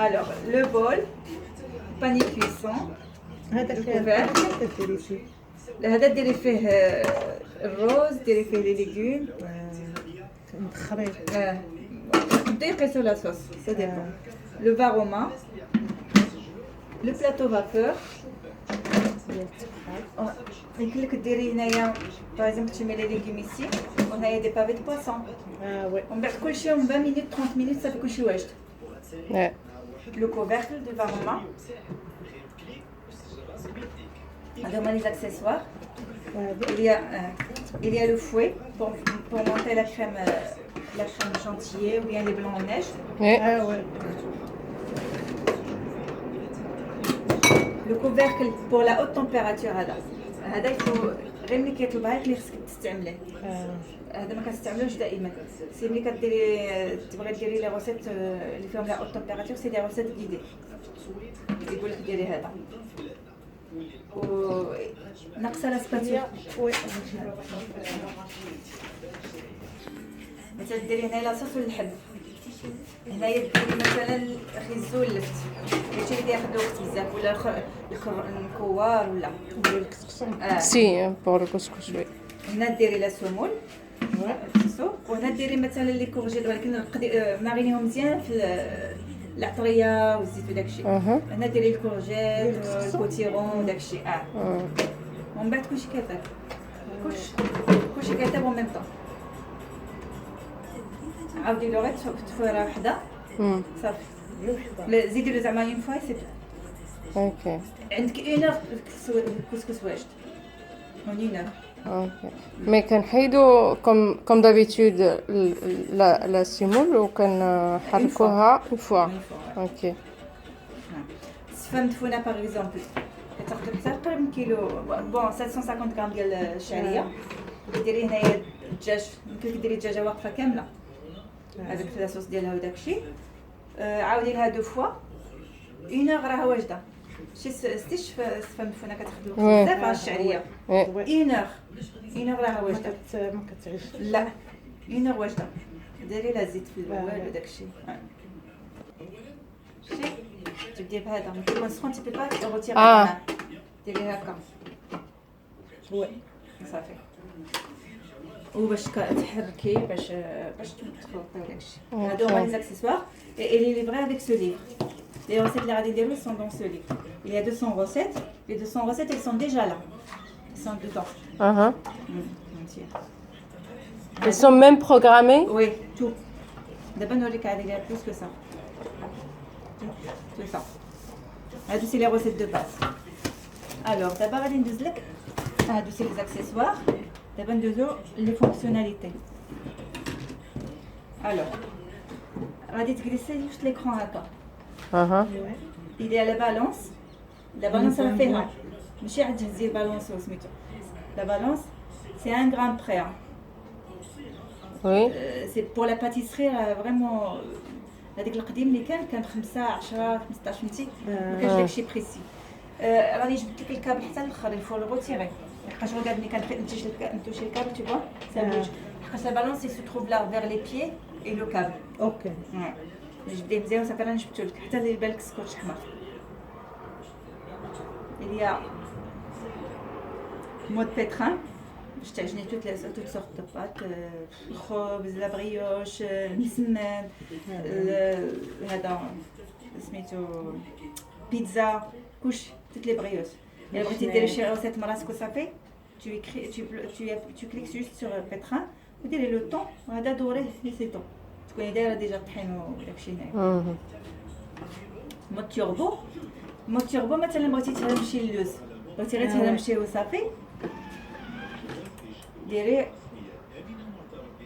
Alors, le bol, panier cuisson. هذاك الكوفير. ديري فيه هذا ديري فيه الروز، ديري فيه لي ليغوم. مدخرين تبداي يقيسوا لا صوص، سا ديبون. لو فاروما، لو بلاطو فابور. يمكن لك ديري هنايا باغ اكزومبل تشمي لي ليغوم ايسي وهنايا دي بافي دو بواسون. وي ومن بعد كلشي 20 مينوت 30 مينوت صافي كلشي واجد. Ouais. Le couvercle de varoma. هما les accessoires. Il y a le fouet pour monter la crème chantilly ou bien les blancs en neige. Ouais. وي Le couvercle pour la haute température هذا il faut غير ملي كيطلبها لك اللي خصك تستعمليه. هذا ما كنستعملوش دائما. سي ملي كديري تبغي ديري لي روسيت اللي فيهم لا اوت تمبيراتور سي دي روسيت غيدي. يقول لك ديري هذا. و ناقصه لا سباتول. وي مثلا ديري هنا لاصوص واللحم. هنايا ديري مثلا خيزو اللفت. هادشي اللي ياخذ وقت بزاف ولا الكوار ولا. Si, pour le couscous, oui. هنا ديري لا سومول. وهنا ديري مثلا لي كورجيت ولكن مارينيهم مزيان في العطريه والزيت وداكشي. هنا ديري الكورجيت الكوتيرون وداكشي. ومن بعد كلشي كيطيب. كلشي كيطيب اون ميم طون. عاودي له غير تفويره وحده صافي. زيدي له زعما اون فوا سي Ok. عندك اون اور الكسكس واجد. اون اور. Ok. Mais كنحيدو comme d'habitude la semoule وكنحركوها une fois. Ok. السفه مدفونه باغ اكزومبل كتاخذ حتى تقريبا كيلو بون 750 غرام ديال الشعريه. ديري هنايا الدجاج يمكن ديري الدجاجه واقفه كامله هذاك الصوص ديالها وداكشي. عاودي لها دو فوا اون اور راه واجده. شي ستيش السفه مدفونه كتاخذ بزاف على الشعريه. اون اور راه واجده. ما كتعيش لا اون اور واجده. ديري لها زيت في الاول وداكشي. شتي تبدي بهذا ملي يكون سخون تبي با روتيري. ديري هكا. وي صافي. وباش تحركي باش تخلطي داكشي. هادو هما لي اكسسوار et il est livré avec ce livre. Les recettes اللي غادي نديرو sont dans ce livre. Il y a 200 recettes. Les 200 recettes elles sont déjà là. Elles sont dedans. Ils sont même programmés. Oui, tout. دابا نوريك عاد il y a plus que ça. Tout ça. هادو سي لي روسيت دو باز. الوغ دابا غادي ندوز لك هادو سي لي زاكسيسوار. دابا ندوزو لي فونكسيوناليتي. الوغ غادي تجلسي جوست ليكرون هكا. Il y a la balance. La balance راه فيها ماشي عاد تهزي البالونس وسميتو. La balance c'est 1 gramme près. Oui. C'est pour la pâtisserie vraiment. هذيك القديم اللي كان 5 10 15 فهمتي ما كانش داكشي بريسي. راني جبت لك الكابل حتى الاخر il faut le retirer لحقاش ركاد ملي كنتوشي الكابل tu vois ça bouge لحقاش la balance il se trouve là vers les pieds et le câble. اوكي جبديه مزيان صافي راني جبتو لك حتى اللي بالك سكوتش احمر. il y a mode pétrin باش تعجني toutes sortes de pâtes. الخبز لا بريوش المسمن هذا سميتو بيتزا كلشي toutes les brioches. الا بغيتي ديري شي روسيت من راسك وصافي tu cliques juste sur pétrin وديري لو طون وهذا دوريه لي سي طون تكوني دايره ديجا الطحين وداكشي هنايا. مود توربو مثلا بغيتي تهرمشي اللوز بغيتي غير تهرمشيه وصافي ديري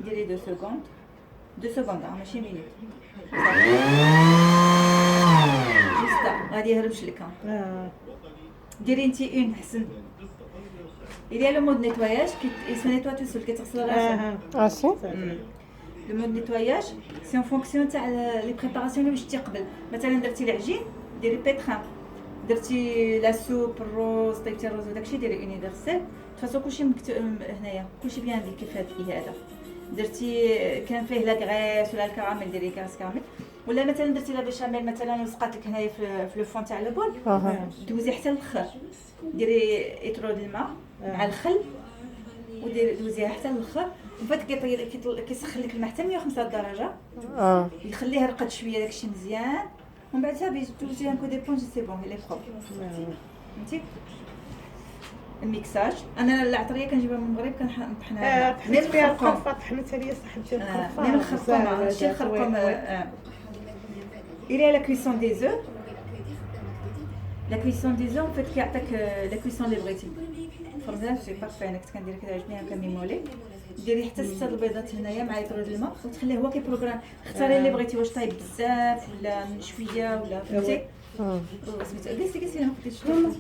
2 secondes 2 secondes ماشي مينوت جوست غادي يهرمش لك. ديري انتي اون حسن. il y a le mode nettoyage qui se nettoie tout seul كتغسل راسك. Ah si. لو مود نيتواياج سي اون فونكسيون تاع لي بريباراسيون اللي شتي قبل. مثلا درتي العجين ديري بيتران، درتي لا سوب الروز طيبتي الروز وداكشي ديري يونيفرسيل فاصو كلشي مكتوب هنايا كلشي بيان ديك كيف هذا درتي كان فيه لا غريس ولا الكراميل ديري كاس كامل ولا مثلا درتي لا بيشاميل مثلا وسقات لك هنايا في لو فون تاع البول، دوزي حتى الاخر، ديري اطرو د الماء مع الخل دوزيها حتى الاخر، ومن بعد كيسخن لك الماء حتى 105 درجه، يخليها رقد شويه داكشي مزيان، ومن بعد صافي دوزيها كو دي بونج سي بون لي بروب. فهمتي الميكساج؟ انا العطريه كنجيبها من المغرب كنطحنها طحنت فيها القرفه، طحنتها ليا صاحبتي ديال القرفه من الخرقوم، ماشي الخرقوم. Il y a la cuisson des œufs. La cuisson des œufs en fait كيعطيك la cuisson اللي بغيتي. فرمزان سي بارفي، انا كنت كندير كذا عجبني هكا ميمولي. ديري حتى 6 البيضات هنايا مع لتر د الماء وتخليه هو كيبروغرام، اختاري اللي بغيتي، واش طايب بزاف ولا شويه ولا فهمتي. سميتو جلسي لها بديت شويه.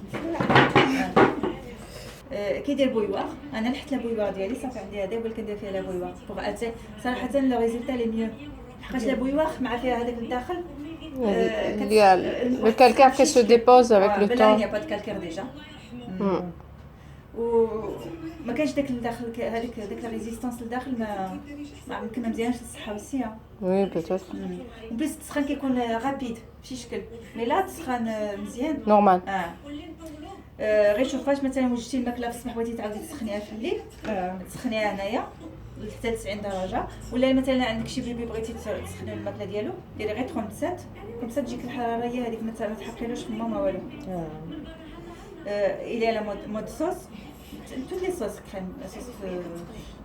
كيدير بويواغ، انا لحت لا بويواغ ديالي صافي عندي هذا هو اللي كندير فيها لا بويواغ بوغ اتي صراحه لو ريزولتا لي ميو، حقاش لا بويواغ مع فيها هذاك الداخل Il y a le calcaire qui se dépose avec le temps. temps. Il n'y a pas de calcaire déjà. وما كانش داك الداخل هذيك لا ريزيستانس لداخل ما يمكن ما مزيانش للصحه والسيا. وي بيتوت. وبليس التسخين كيكون رابيد ماشي شكل، مي لا تسخن مزيان نورمال. غير شوفاش مثلا وجدتي الماكله في الصباح بغيتي تعاودي تسخنيها في الليل، تسخنيها هنايا حتى 90 درجه، ولا مثلا عندك شي بيبي بغيتي تسخني الماكله ديالو ديري غير 37 كومسا تجيك الحراره هي هذيك، ما تحقيلوش في الماء والو. il y a la mode sauce, toutes les sauces, crème sauce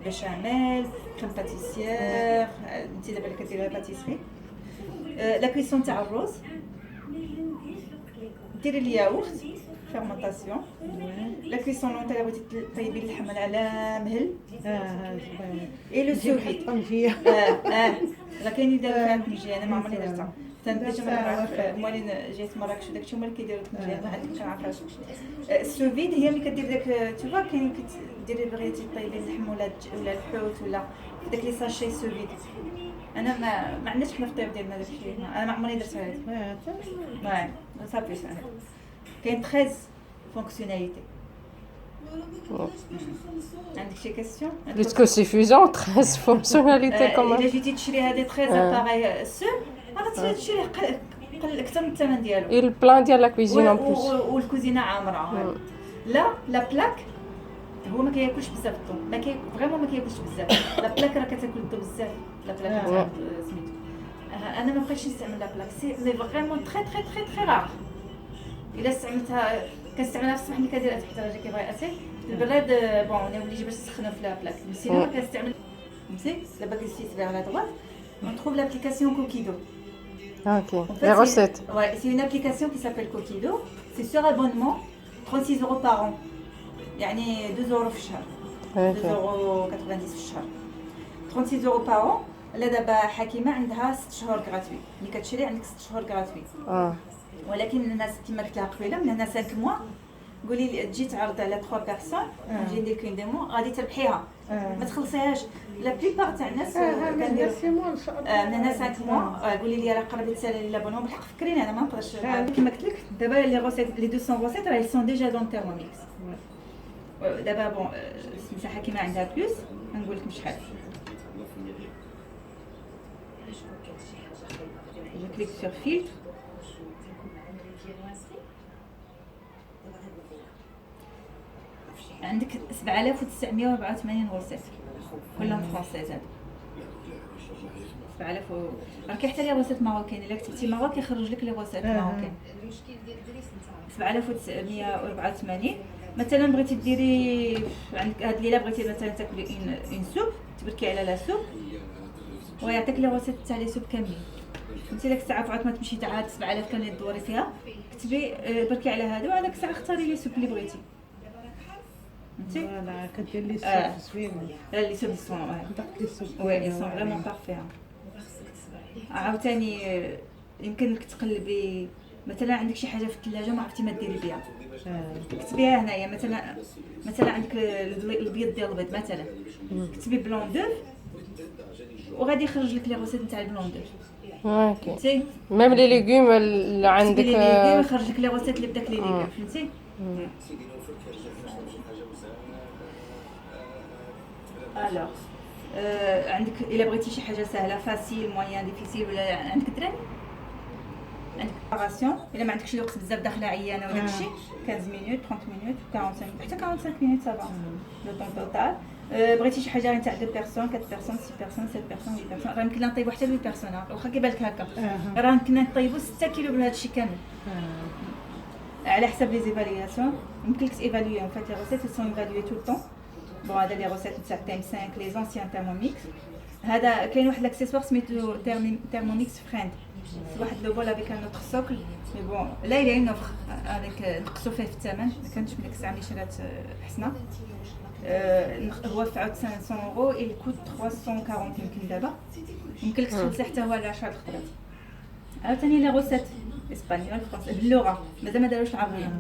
béchamel, crème pâtissière, انت دابا اللي كديري لا pâtisserie. la cuisson تاع الرز، ديري الياغورت fermentation. La cuisson لونطا بغيتي طيبي اللحم على مهل. et le sous vide. راه كاين اللي داروا فيها الطنجيه، انا ما عمرني درتها. ديجا ما نعرف موالين جيت مراكش وداكشي هما اللي كيديروا الطنجيه، ما عندي كنعرفهاش. السوفيد هي اللي كدير داك توفا، كاين كديري بغيتي طيبي اللحم ولا الحوت ولا داك لي ساشي سوفيد. انا ما عندناش حنا في الطيب ديالنا داكشي، انا ما عمرني درت هذه. صافي كاين 13 فونكسيوناليتي. عندك شي كاستيون؟ Plus que suffisant, 13 fonctionnalités quand الا même. جيتي تشري هذه 13 اباري سو راه تشري قل اكثر من الثمن ديالو. Et le plan ديال la cuisine en plus. والكوزينه عامره. لا بلاك هو ما كياكلش بزاف الضو، ما فريمون ما كياكلش بزاف. لا بلاك راه كتاكل الضو بزاف، لا بلاك سميتو. انا ما بقيتش نستعمل لا بلاك، سي فريمون تري رار. الا استعملتها كنستعملها في الصباح ملي كدير تحت رجلي كيبغي اتي البراد بون انا وليت باش تسخنوا في لا بلاك، سينو ما كنستعمل. فهمتي دابا كنسيت vers la droite on trouve l'application Coquido. Ok. Les recettes. Ouais, c'est une application qui s'appelle Coquido, c'est sur abonnement 36 € par an. يعني 2 € في الشهر. 2,90 € في الشهر. 36 € par an. لا دابا حكيمه عندها 6 شهور غراتوي، ملي كتشري عندك 6 شهور غراتوي. ولكن الناس كما قلت لها قبيله من هنا 5 موا قولي لي تجي تعرض على 3 بيرسون، نجي ندير لك ديمو غادي تربحيها، ما تخلصيهاش. لا بليبار تاع الناس كندير من هنا 5 موا. قولي لي راه قربت تسالي لابونمون، بالحق فكريني انا ما نقدرش كما قلت لك. دابا لي روسيت لي 200 روسيت راه سون ديجا دون تيرموميكس. دابا بون سميتها حكيمه عندها بلوس، نقول لكم شحال. Je clique sur filtre. عندك 7984 غوسيت كلهم فرونسيز. هاد 7000 راه كاين حتى لي غوسيت ماروكين، الا كتبتي ماروك كيخرج لك لي غوسيت ماروكين. 7984. مثلا بغيتي ديري عندك هاد الليله بغيتي مثلا تاكلي اون سوب، تبركي على لا سوب ويعطيك لي غوسيت تاع لي سوب كاملين. انت داك الساعه فعاد ما تمشي تعاد 7000 كاملين تدوري فيها، كتبي بركي على هادو، هذاك الساعه اختاري لي سوب اللي بغيتي. فهمتي؟ فوالا كدير لي سوب زوينين. لا لي سوب سون لي سوب وي سون فريمون بارفي. عاوتاني يمكن لك تقلبي مثلا عندك شي حاجه في الثلاجه ما عرفتي ما ديري بها، كتبيها هنايا. مثلا عندك البيض ديال البيض مثلا، كتبي بلون دوف وغادي يخرج لك لي غوسيت نتاع البلون دوف. اوكي. ميم لي ليغوم اللي عندك يخرج لك لي غوسيت اللي بداك لي ليغوم. فهمتي؟ الوغ عندك الا بغيتي شي حاجه سهله فاسيل موين ديفيسيل ولا عندك دراري عندك باراسيون الا ما عندكش الوقت بزاف داخله عيانه ولا داكشي 15 مينوت 30 مينوت 45 حتى 45 مينوت صافا لو طون توتال. بغيتي شي حاجه تاع 2 بيرسون 4 بيرسون 6 بيرسون 7 بيرسون 8 بيرسون راه يمكن لنا نطيبوا حتى 8 بيرسون واخا كيبان لك هكا راه يمكن نطيبوا 6 كيلو بهذا الشيء كامل على حسب لي زيفالياسيون. يمكن لك تيفاليي ان فيت لي روسيت سون ايفاليي تو طون. بون هذا لي روسيت تاع تايم 5 لي زونسيان تيرموميكس. هذا كاين واحد لاكسيسوار سميتو تيرموميكس فريند واحد لو بول افيك ان اوتر سوكل مي بون لا الى اون اوفر هذاك نقصوا فيه في الثمن ما كانش من ديك الساعه ملي شرات حسنه. هو في 500 اورو il coûte 340 يمكن دابا يمكن لك تخلصي حتى هو على 10 الخطرات. عاوتاني لي روسيت اسبانيول فرنسي باللغه مازال ما داروش العربيه.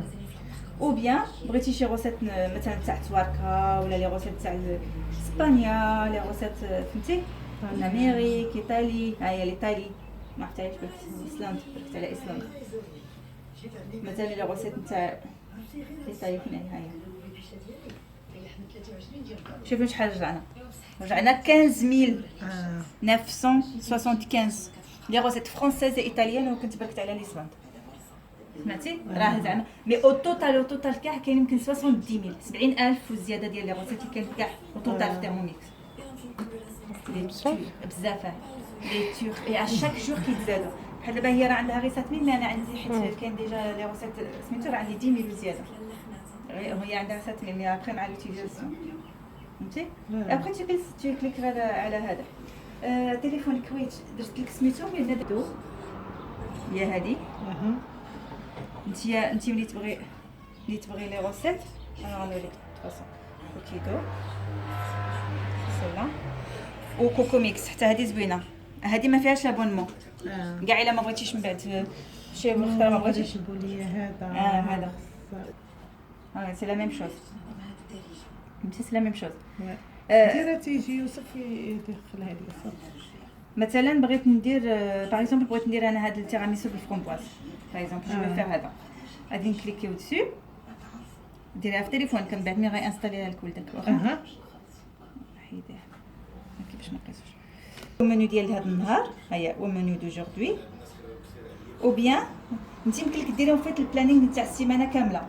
او بيان بغيتي شي روسيت مثلا تاع تواركا ولا لي روسيت تاع اسبانيا لي روسيت فهمتي من امريك ايطالي هاهي الايطالي ما عرفتهاش بس ايسلندا بركت على ايسلندا. مثلا لي روسيت تاع ايطالي فين هاهي شوفوا شحال رجعنا 15975 لي روسيت فرونسيز ايطاليان وكنت بركت على ايسلندا سمعتي راه زعما مي او توتال كاع كاين يمكن 70000 وزياده ديال لي روسيت اللي كاين كاع او توتال في تيرموميكس بزاف لي تورك اي ا شاك جور كيتزادوا بحال دابا هي راه عندها غير 7000 مي انا عندي حيت كاين ديجا لي روسيت سميتو راه عندي 10000 وزياده هي عندها 7000 مي ابري مع لوتيليزاسيون فهمتي ابري tu كليك على هذا تليفون كويت درت لك سميتو ولا دو هي هذه انت ملي تبغي لي روسيت انا غنوريك دو فاصون كوكيدو سلا وكوكو ميكس حتى هذه زوينه هذه ما فيهاش لابونمون كاع الا ما بغيتيش من بعد شي مختار ما بغيتيش جيبوا لي هذا هذا سي لا ميم شوز فهمتي سي لا ميم شوز. ديرها تيجي يوسف يدخل هذه صافي. مثلا بغيت ندير باغ اكزومبل بغيت ندير انا هذا التيراميسو بالفرامبواز باغ اكزومبل جو فير هذا غادي نكليكيو دسو ديريها في التليفون كان بعد ملي غينستاليها لك ولدك واخا حيديها كيفاش ما نقيسوش. المنيو ديال هذا النهار هيا هو المنيو دوجوردي او بيان انت يمكن لك ديريهم في البلانينغ تاع السيمانه كامله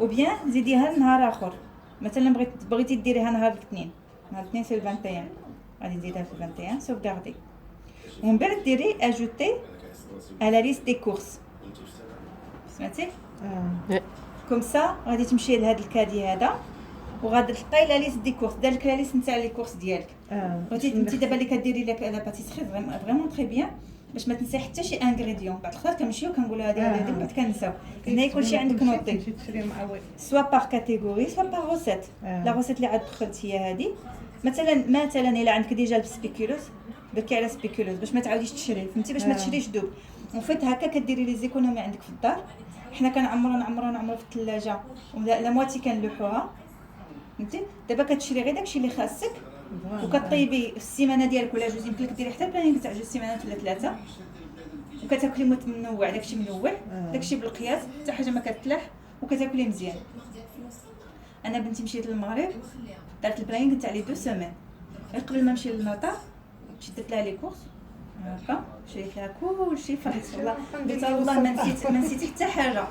او بيان زيديها لنهار اخر مثلا بغيتي ديريها نهار الاثنين سي 21 غادي نزيدها في 21 سوفغاردي ومن بعد ديري اجوتي على ليست دي كورس سمعتي كوم سا غادي تمشي لهاد الكادي هذا وغادي تلقاي لا ليست دي كورس دارك لا ليست نتاع لي كورس ديالك. بغيتي انت دابا اللي كديري لك لا باتيسري فريمون تري بيان باش ما تنسي حتى شي انغريديون بعد الخطرات كنمشيو كنقولوا هذه بعد كنساو هنا كلشي عندك نوطي سوا باغ كاتيجوري سوا باغ روسيت. لا روسيت اللي عاد دخلت هي هذه مثلا الا عندك ديجا السبيكولوس بركي على سبيكولوس باش ما تعاوديش تشري فهمتي باش ما تشريش دوب وفيت هكا كديري لي زيكونومي عندك في الدار. حنا كنعمروا في الثلاجه ولا مواتي كنلوحوها فهمتي دابا كتشري غير داكشي اللي خاصك وكطيبي في السيمانه ديالك ولا جوج يمكن لك ديري حتى بلانينغ تاع 2 سيمانات ولا 3 وكتاكلي منوع داكشي منوع داكشي بالقياس حتى حاجه ما كتلاح وكتاكلي مزيان. انا بنتي مشيت للمغرب دارت البلانينغ تاع لي 2 سيمين قبل ما نمشي للمطار شدت لها لي كورس هكا شريت لها كلشي فرحت والله قلت والله ما نسيت حتى حاجه.